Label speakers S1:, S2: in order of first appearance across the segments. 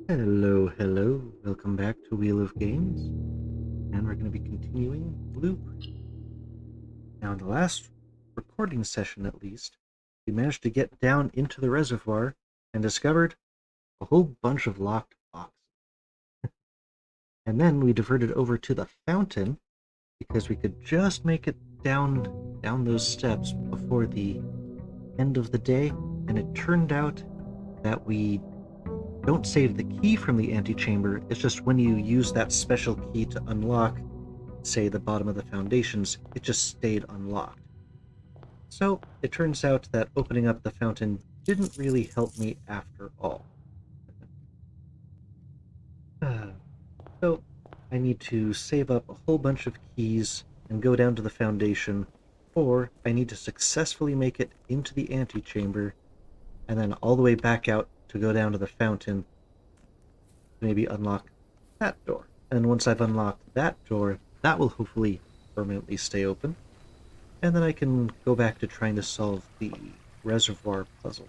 S1: Hello, hello. Welcome back to Wheel of Games. And we're going to be continuing Loop. Now, in the last recording session at least, we managed to get down into the reservoir and discovered a whole bunch of locked boxes. And then we diverted over to the fountain because we could just make it down those steps before the end of the day. And it turned out that we don't save the key from the antechamber. It's just when you use that special key to unlock, say, the bottom of the foundations, it just stayed unlocked. So it turns out that opening up the fountain didn't really help me after all. So I need to save up a whole bunch of keys and go down to the foundation, or I need to successfully make it into the antechamber and then all the way back out to go down to the fountain to maybe unlock that door. And once I've unlocked that door, that will hopefully permanently stay open. And then I can go back to trying to solve the reservoir puzzle.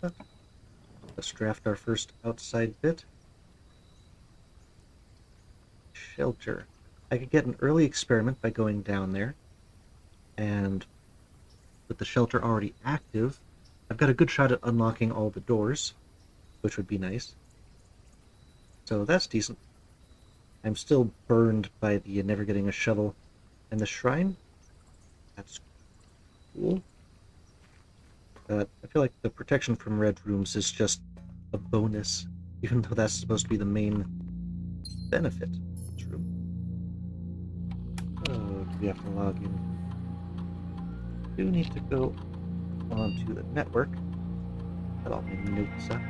S1: Let's draft our first outside bit. Shelter. I could get an early experiment by going down there, and with the shelter already active, I've got a good shot at unlocking all the doors, which would be nice. So that's decent. I'm still burned by the never getting a shovel. And the shrine? That's cool. I feel like the protection from red rooms is just a bonus, even though that's supposed to be the main benefit of this room. Oh, do we have to log in? We do need to go onto the network. Got all my notes up.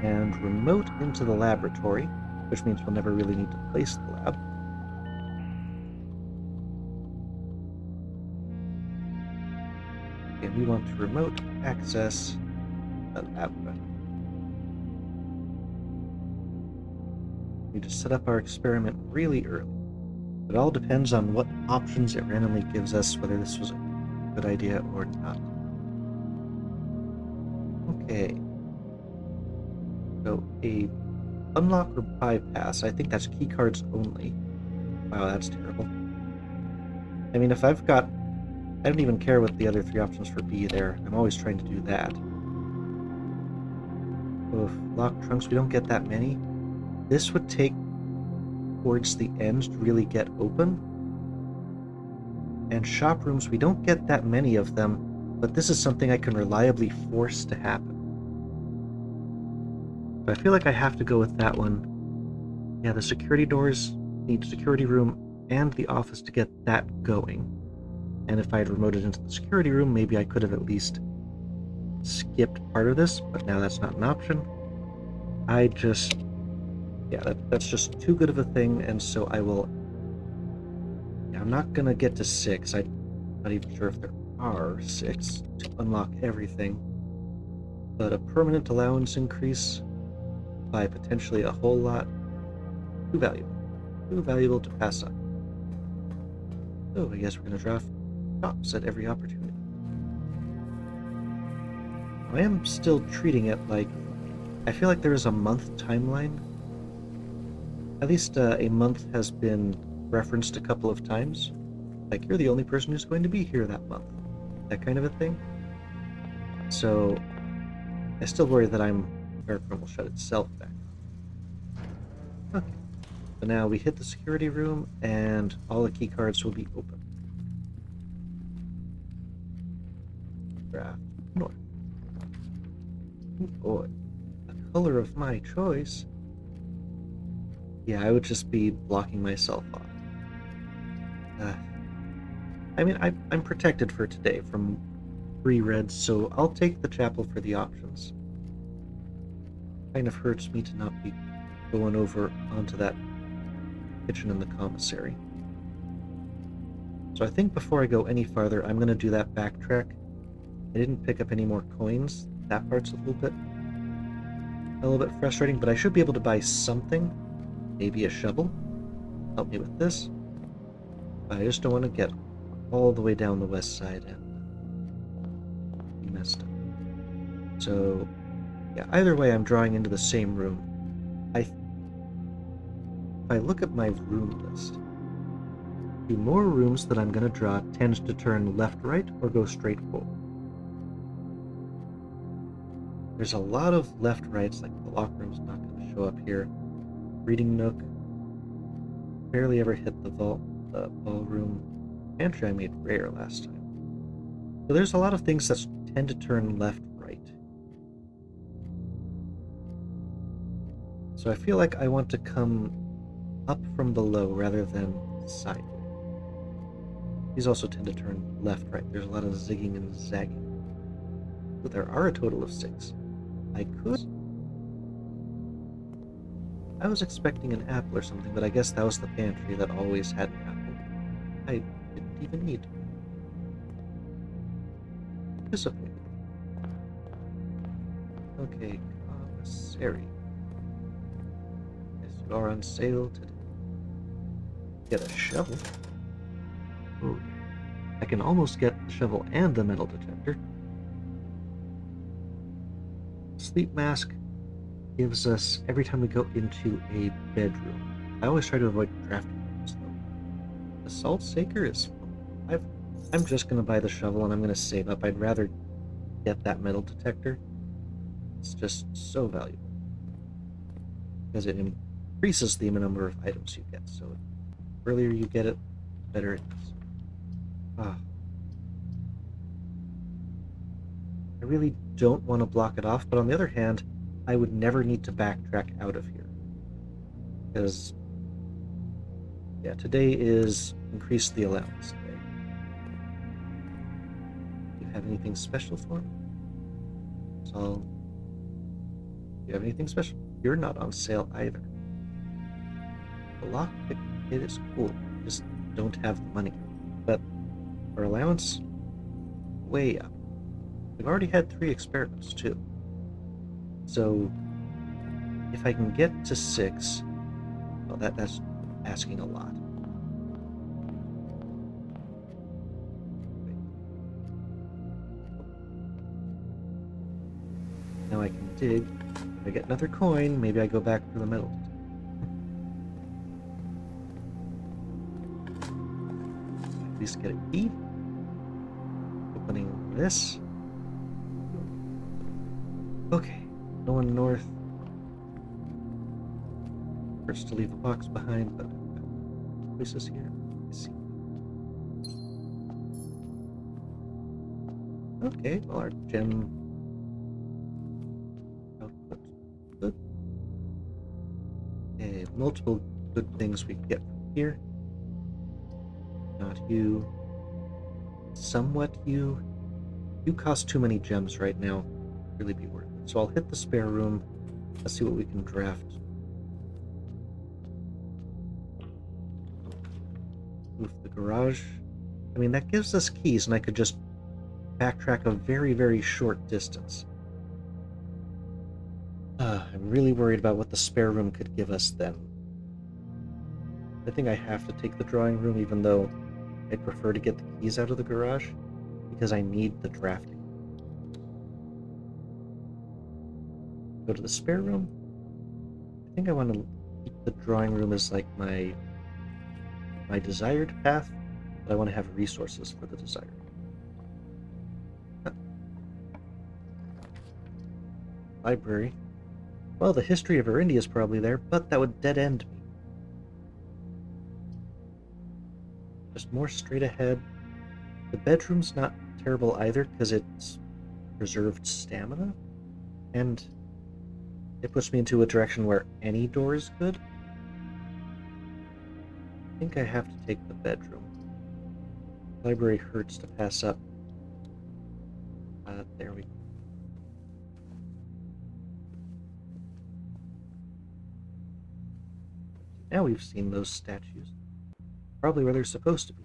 S1: And remote into the laboratory, which means we'll never really need to place the lab. And we want to remote access the lab. We need to set up our experiment really early. It all depends on what options it randomly gives us, whether this was a good idea or not. Okay. So a unlock or bypass. I think that's keycards only. Wow, that's terrible. I mean, if I've got... I don't even care what the other three options for B there. I'm always trying to do that. Oof, locked trunks, we don't get that many. This would take towards the end to really get open. And shop rooms, we don't get that many of them, but this is something I can reliably force to happen. But I feel like I have to go with that one. Yeah, the security doors need security room and the office to get that going. And if I had remoted into the security room, maybe I could have at least skipped part of this, but now that's not an option. Yeah, that's just too good of a thing, and so I will... Yeah, I'm not gonna get to 6. I'm not even sure if there are 6 to unlock everything. But a permanent allowance increase by potentially a whole lot. Too valuable. Too valuable to pass up. So I guess we're gonna draft shops at every opportunity. I am still treating it like... I feel like there is a month timeline. At least a month has been referenced a couple of times. Like, you're the only person who's going to be here that month. That kind of a thing. So I still worry that Verichrome will shut itself back. Okay. So now we hit the security room and all the key cards will be open. Draft north. Oh boy. A color of my choice. Yeah, I would just be blocking myself off. I mean, I'm protected for today from 3 reds, so I'll take the chapel for the options. Kind of hurts me to not be going over onto that kitchen in the commissary. So I think before I go any farther, I'm going to do that backtrack. I didn't pick up any more coins. That part's a little bit frustrating, but I should be able to buy something. Maybe a shovel. Help me with this. But I just don't want to get all the way down the west side and be messed up. So Yeah, either way, I'm drawing into the same room. If I look at my room list, the more rooms that I'm going to draw tend to turn left-right or go straight forward. There's a lot of left-rights, like the locker room's not going to show up here. Reading nook, barely ever hit the ballroom. Pantry I made rare last time. So there's a lot of things that tend to turn left-right. So I feel like I want to come up from below rather than sideways. These also tend to turn left-right. There's a lot of zigging and zagging. But there are a total of 6. I was expecting an apple or something, but I guess that was the pantry that always had an apple. I didn't even need. Disappointing. Okay, commissary. Yes, you are on sale today. Get a shovel. Oh, I can almost get the shovel and the metal detector. Sleep mask gives us every time we go into a bedroom. I always try to avoid drafting rooms though. The salt shaker is. I'm just gonna buy the shovel and I'm gonna save up. I'd rather get that metal detector. It's just so valuable because it increases the number of items you get. So the earlier you get it, the better it is. I really don't want to block it off, but on the other hand, I would never need to backtrack out of here. Because, yeah, today is increase the allowance day. Do you have anything special for me? So, do you have anything special? You're not on sale either. The lockpick kit is cool, just don't have the money. But our allowance, way up. We've already had 3 experiments, too. So, if I can get to 6, well, that's asking a lot. Now I can dig. If I get another coin, maybe I go back for the metal. At least get a key. Opening this. Okay, going north. Hurts to leave a box behind, but places here. I see. Okay, well, our gem output. Good. Okay, multiple good things we can get from here. Not you. Somewhat you. You cost too many gems right now. Really be worth it. So I'll hit the spare room. Let's see what we can draft. Move the garage. I mean, that gives us keys, and I could just backtrack a very, very short distance. I'm really worried about what the spare room could give us then. I think I have to take the drawing room, even though I'd prefer to get the keys out of the garage, because I need the drafting. Go to the spare room. I think I want to keep the drawing room as like my desired path, but I want to have resources for the desired. Library. Well, the history of Arindia is probably there, but that would dead end me. Just more straight ahead. The bedroom's not terrible either, because it's preserved stamina, and it puts me into a direction where any door is good. I think I have to take the bedroom. Library hurts to pass up. There we go. Now we've seen those statues. Probably where they're supposed to be.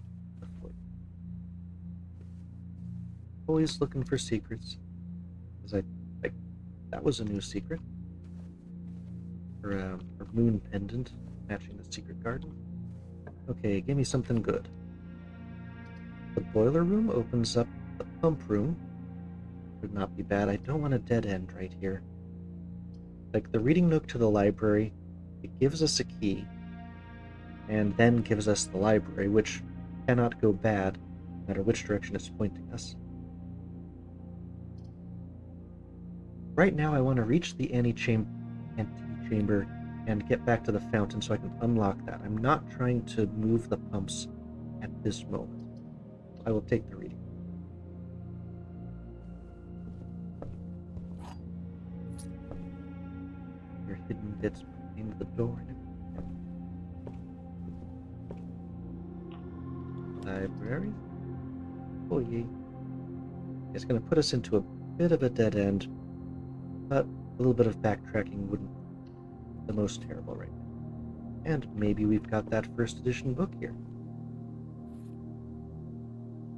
S1: Always looking for secrets. Because that was a new secret. Or moon pendant, matching the secret garden. Okay, give me something good. The boiler room opens up the pump room. Would not be bad. I don't want a dead end right here. Like the reading nook to the library, it gives us a key, and then gives us the library, which cannot go bad, no matter which direction it's pointing us. Right now, I want to reach the antechamber and get back to the fountain so I can unlock that. I'm not trying to move the pumps at this moment. I will take the reading. Your hidden bits behind the door. Library. Oh yeah. It's going to put us into a bit of a dead end, but a little bit of backtracking wouldn't be the most terrible right now. And maybe we've got that first edition book here,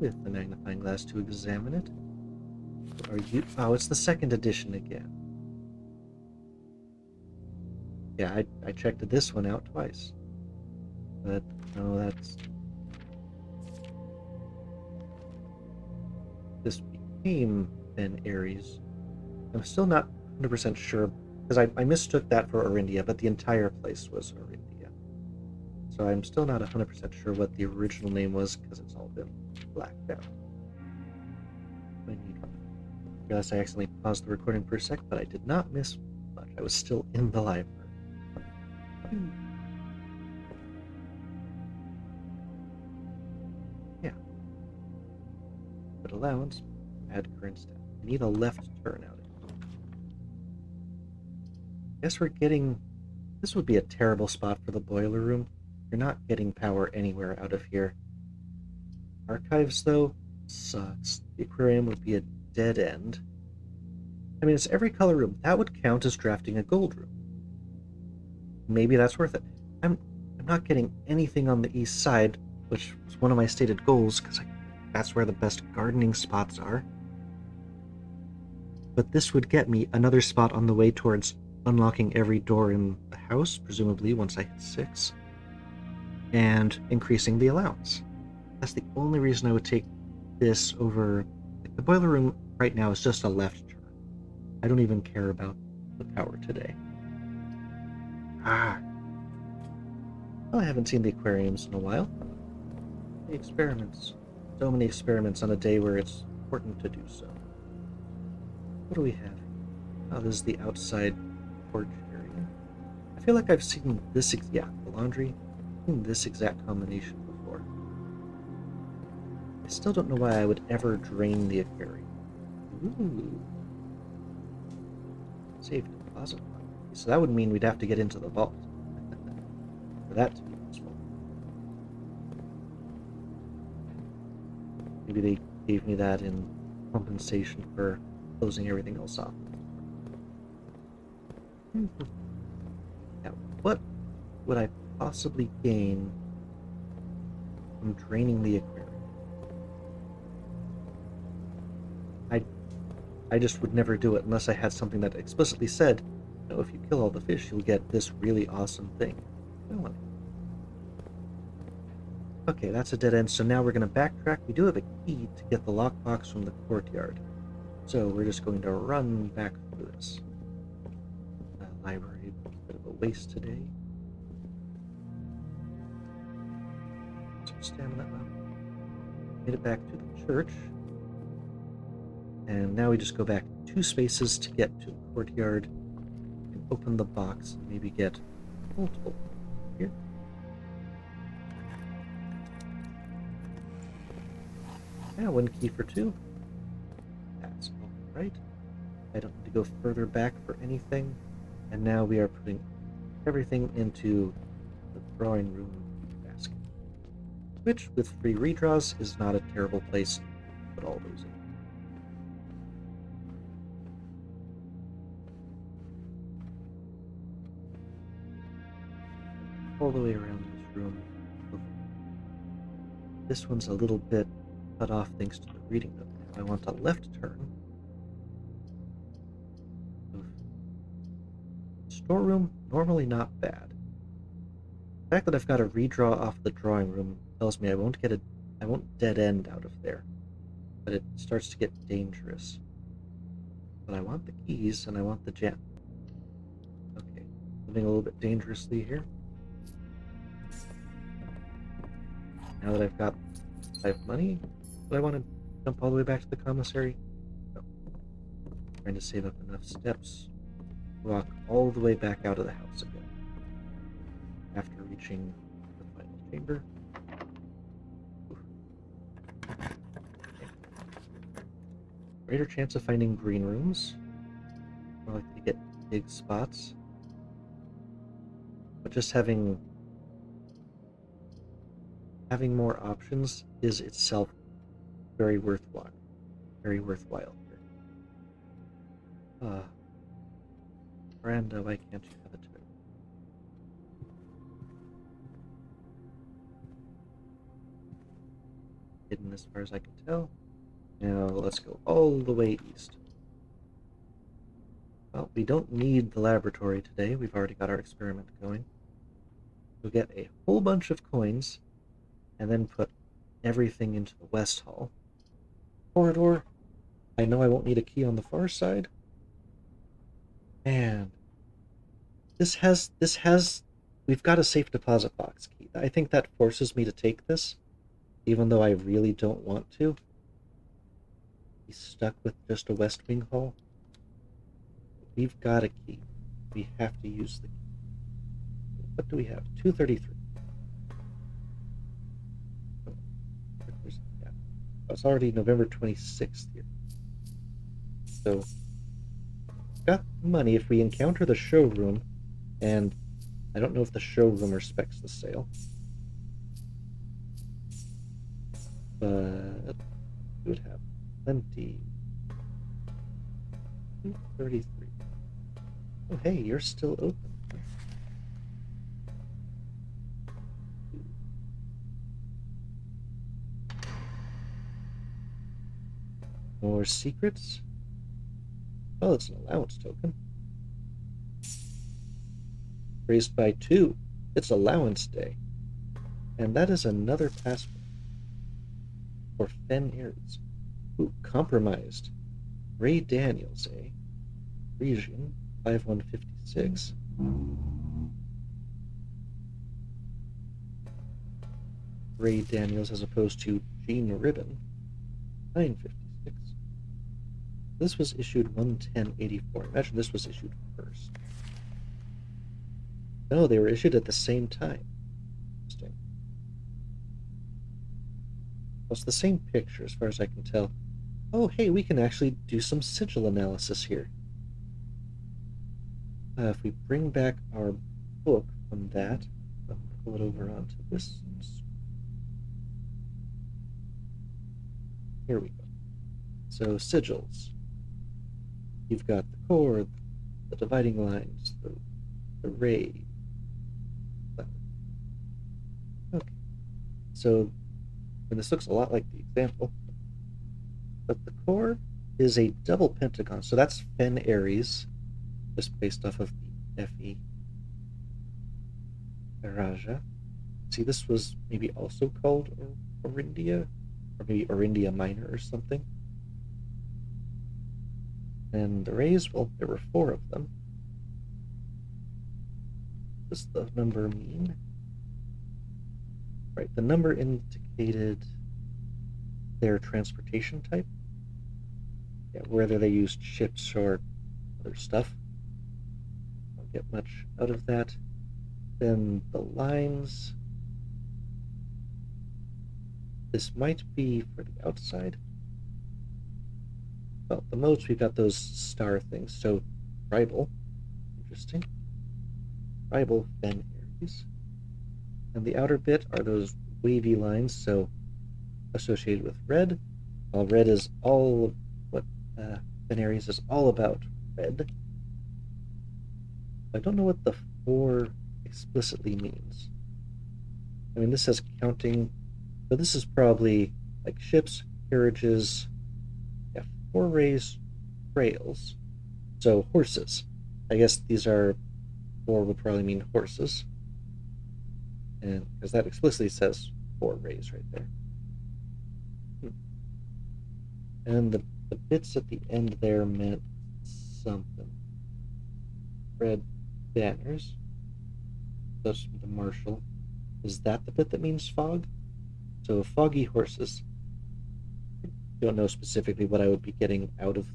S1: with the magnifying glass to examine it. Are you? Oh, it's the second edition again. Yeah, I checked this one out twice, but no, that's... This became Ben Aries. I'm still not 100% sure, because I mistook that for Orindia, but the entire place was Orindia. So I'm still not 100% sure what the original name was, because it's all been blacked out. I realized I accidentally paused the recording for a sec, but I did not miss much. I was still in the library. Yeah. But allowance, add current stat. I need a left turn out of it. Guess we're getting... This would be a terrible spot for the boiler room. You're not getting power anywhere out of here. Archives, though, sucks. The aquarium would be a dead end. I mean, it's every color room. That would count as drafting a gold room. Maybe that's worth it. I'm not getting anything on the east side, which was one of my stated goals, because that's where the best gardening spots are. But this would get me another spot on the way towards unlocking every door in the house, presumably once I hit 6, and increasing the allowance. That's the only reason I would take this over... Like, the boiler room right now is just a left turn. I don't even care about the power today. Well, I haven't seen the aquariums in a while. The experiments. So many experiments on a day where it's important to do so. What do we have? Oh, this is the outside porch area. I feel like I've seen this, the laundry. I've seen this exact combination before. I still don't know why I would ever drain the aquarium. Ooh. Safe deposit. So that would mean we'd have to get into the vault for that to be useful. Maybe they gave me that in compensation for closing everything else off. Now, what would I possibly gain from draining the aquarium? I just would never do it unless I had something that explicitly said, you know, if you kill all the fish, you'll get this really awesome thing. I don't want it. Okay, that's a dead end, so now we're going to backtrack. We do have a key to get the lockbox from the courtyard. So we're just going to run back through this. Library, a bit of a waste today. Some stamina up. Made it back to the church. And now we just go back 2 spaces to get to the courtyard and open the box and maybe get multiple here. Yeah, 1 key for 2. That's all right. I don't need to go further back for anything. And now we are putting everything into the drawing room basket, which, with free redraws, is not a terrible place to put all those in. All the way around this room. This one's a little bit cut off thanks to the reading nook. Now I want a left turn. Storeroom, normally not bad. The fact that I've got a redraw off the drawing room tells me I won't dead end out of there. But it starts to get dangerous. But I want the keys and I want the gem. living a little bit dangerously here. Now that I've got money, do I want to jump all the way back to the commissary? No. Trying to save up enough steps to walk all the way back out of the house again. After reaching the final chamber. Okay. Greater chance of finding green rooms. More likely to get big spots. But just having more options is itself very worthwhile. Very worthwhile here. Miranda, why can't you have a turn? Hidden as far as I can tell. Now let's go all the way east. Well, we don't need the laboratory today. We've already got our experiment going. We'll get a whole bunch of coins and then put everything into the West Hall. Corridor. I know I won't need a key on the far side. And we've got a safe deposit box key. I think that forces me to take this, even though I really don't want to. Be stuck with just a West Wing Hall. We've got a key. We have to use the key. What do we have? 233. Yeah. It's already November 26th here. So, got money if we encounter the showroom, and I don't know if the showroom respects the sale. But we would have plenty. 233. Oh, hey, you're still open. More secrets? Oh, it's an allowance token. Raised by 2. It's allowance day. And that is another passport. For Fen Aries. Ooh, compromised. Ray Daniels, eh? Region 5156. Ray Daniels as opposed to Gene Ribbon 956. This was issued 11084. Imagine this was issued first. No, they were issued at the same time. Interesting. Well, it's the same picture as far as I can tell. Oh, hey, we can actually do some sigil analysis here. If we bring back our book from that, I'll pull it over onto this. Here we go. So, sigils. You've got the core, the dividing lines, the ray. Okay. So, and this looks a lot like the example. But the core is a double pentagon. So that's Fen Aries, just based off of the Fe. Raja. See, this was maybe also called Orindia, or maybe Orindia Minor or something. And the rays, well, there were 4 of them. What does the number mean? Right, the number indicated their transportation type. Yeah, whether they used ships or other stuff. Don't get much out of that. Then the lines. This might be for the outside. Well, the modes, we've got those star things. So, tribal. Interesting. Tribal Fen Aries. And the outer bit are those wavy lines, so associated with red. While red is all what Fen Aries is all about red. I don't know what the 4 explicitly means. I mean, this says counting, but this is probably like ships, carriages, 4 rays, trails. So horses. I guess these are 4 would probably mean horses. And because that explicitly says 4 rays right there. And the bits at the end there meant something. Red banners. the marshal. Is that the bit that means fog? So foggy horses. Don't know specifically what I would be getting out of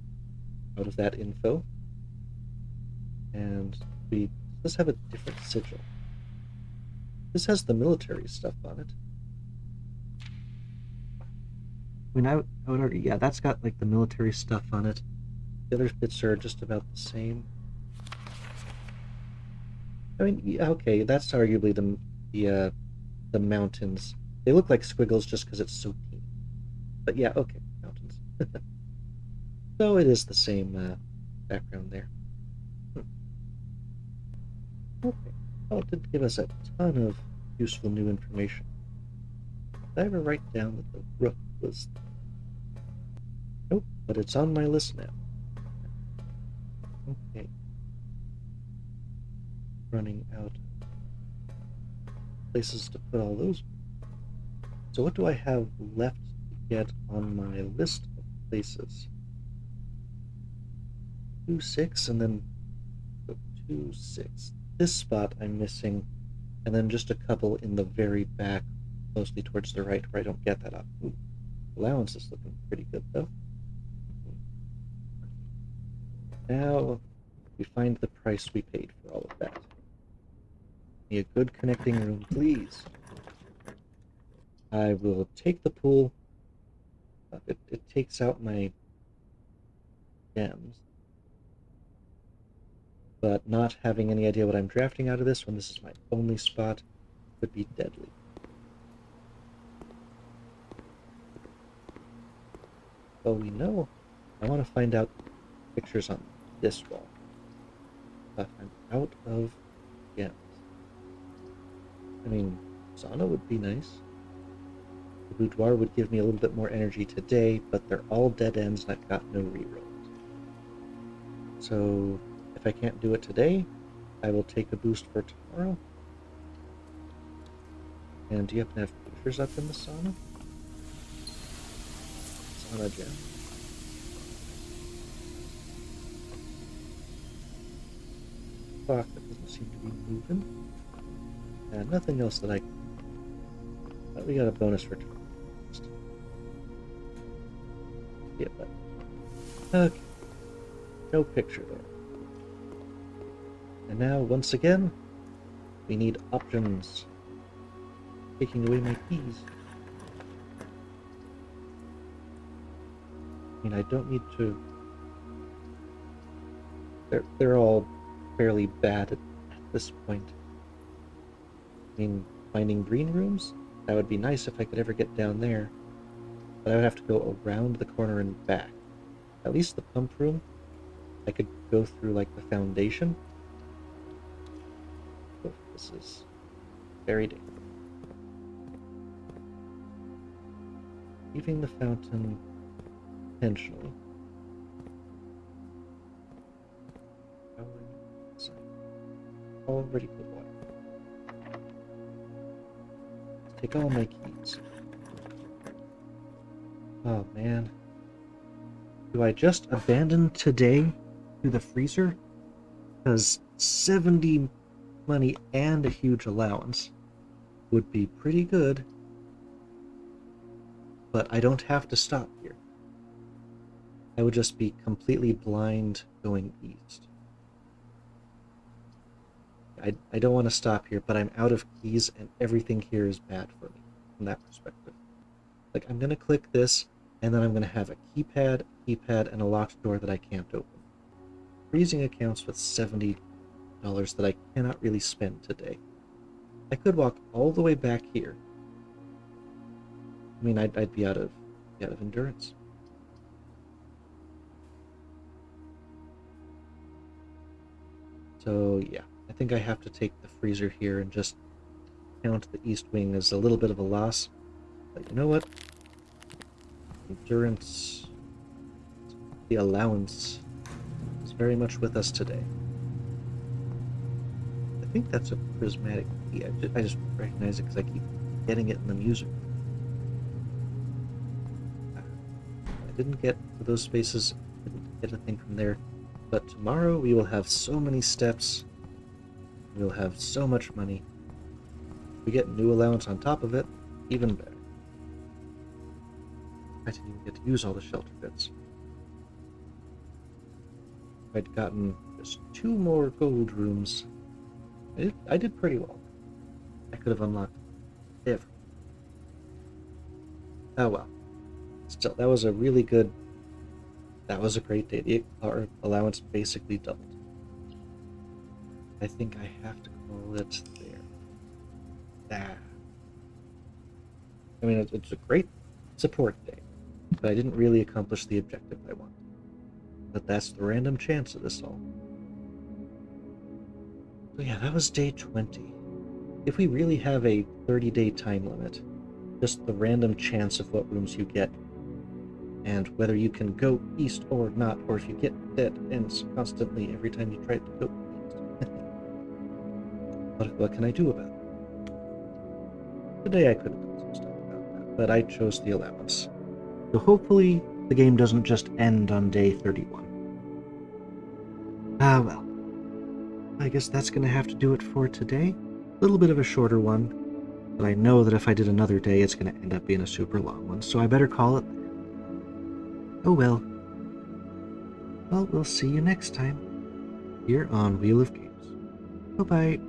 S1: that info. And we does have a different sigil. This has the military stuff on it. I mean, I would already, yeah, that's got like the military stuff on it. The other bits are just about the same. I mean, yeah, okay, that's arguably the mountains. They look like squiggles just because it's so teeny. But yeah, okay, mountains. So it is the same background there. Okay. Oh, it did give us a ton of useful new information. Did I ever write down that the rook was... Nope, but it's on my list now. Okay. Running out of places to put all those. So what do I have left to get on my list of places? 2, 6, and then 2, 6. This spot I'm missing, and then just a couple in the very back, mostly towards the right, where I don't get that up. Ooh, allowance is looking pretty good, though. Now we find the price we paid for all of that. Give me a good connecting room, please. I will take the pool. It takes out my gems. But not having any idea what I'm drafting out of this when this is my only spot could be deadly. Well, we know. I want to find out pictures on this wall. But I'm out of gems. I mean, sauna would be nice. The boudoir would give me a little bit more energy today, but they're all dead ends and I've got no rerolls. So if I can't do it today, I will take a boost for tomorrow. And do you happen to have pictures up in the sauna? Sauna gem. Clock that doesn't seem to be moving. And nothing else that I can. But we got a bonus for tomorrow. Yeah, but okay. No picture there. And now, once again, we need options. Taking away my keys. I mean, I don't need to... They're all fairly bad at this point. I mean, finding green rooms? That would be nice if I could ever get down there. But I would have to go around the corner and back. At least the pump room, I could go through, like, the foundation. Oh, this is very dangerous. Leaving the fountain intentionally. Already put water. Let's take all my keys. Oh man. Do I just abandon today to the freezer? Because 70 money and a huge allowance would be pretty good. But I don't have to stop here. I would just be completely blind going east. I don't want to stop here, but I'm out of keys and everything here is bad for me from that perspective. Like, I'm going to click this, and then I'm going to have a keypad, and a locked door that I can't open. Freezing accounts with $70 that I cannot really spend today. I could walk all the way back here. I mean, I'd be out of endurance. So, yeah. I think I have to take the freezer here and just count the east wing as a little bit of a loss. But you know what? Endurance, the allowance, is very much with us today. I think that's a prismatic key. I just recognize it because I keep getting it in the music. I didn't get to those spaces, didn't get a thing from there. But tomorrow we will have so many steps. We'll have so much money. We get new allowance on top of it, even better. I didn't even get to use all the shelter bits. If I'd gotten just 2 more gold rooms, I did pretty well. I could have unlocked everything. Oh well. Still, that was a really good... That was a great day. Our allowance basically doubled. I think I have to call it there. I mean, it's a great support day, but I didn't really accomplish the objective I wanted. But that's the random chance of this all. So yeah, that was day 20. If we really have a 30-day time limit, just the random chance of what rooms you get, and whether you can go east or not, or if you get dead ends constantly every time you try to go east. What can I do about it? Today I could have done some stuff about that, but I chose the allowance. So hopefully the game doesn't just end on day 31. Ah well. I guess that's going to have to do it for today. A little bit of a shorter one, but I know that if I did another day, it's going to end up being a super long one, so I better call it there. Oh well. Well, we'll see you next time, here on Wheel of Games. Bye-bye.